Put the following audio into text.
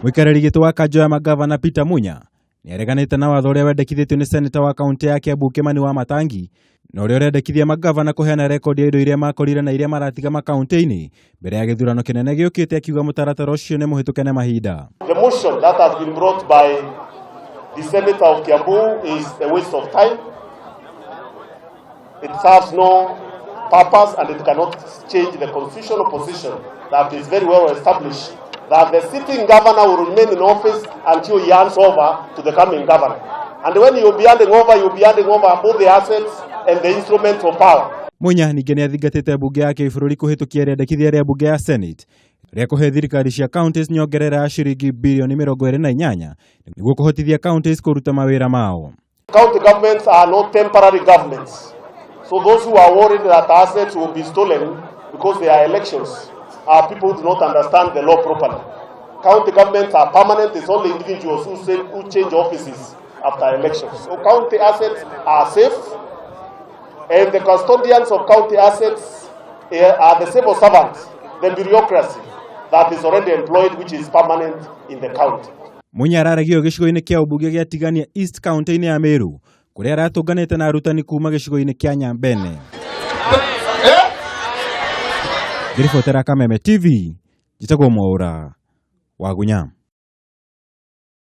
Mwikarĩri gĩtĩ wa kanjũ ya magavana Peter Munya nĩareganĩte na watho ũrĩa wendekithĩtio nĩ seneta wa kaunti ya Kiambu Kimani Wamatangi na ũrĩa ũrendekithia magavana kũheana rekondi ya indo iria makorire na iria maratiga makaunti-inĩ mbere ya gĩthurano kĩnene gĩũkĩte, akiuga mũtaratara ũcio nĩ mũhĩtũke nĩ mahinda. The motion that has been brought by the senator of Kiambu is a waste of time. It serves no purpose and it cannot change the constitutional position that is very well established, that the sitting governor will remain in office until he hands over to the coming governor. And when he will be handing over, he will be handing over both the assets and the instruments of power. Munya ningĩ nĩathingatĩte bunge ya kĩbũrũri kũhĩtũkia rĩendekithia rĩa bunge ya Senate rĩa kũhe thirikari cia counties nyongerera ya ciringi bilioni 28 nĩguo kũhotithia counties kũruta mawĩra mao. County governments are not temporary governments. So those who are worried that assets will be stolen because they are elections are people who do not understand the law properly. County governments are permanent. It's only individuals who change offices after elections. So county assets are safe, and the custodians of county assets are the civil servants, the bureaucracy that is already employed, which is permanent in the county. Munya araragio gĩcigo-inĩ kĩa ũmbunge gĩa Tigania East County-inĩ ya Meru, kũrĩa aratũnganĩte na arutani kuma gĩcigo-inĩ kĩa Nyambene. Ngĩribotera Kameme TV, njĩtagwo Mwaũra wa Gunya.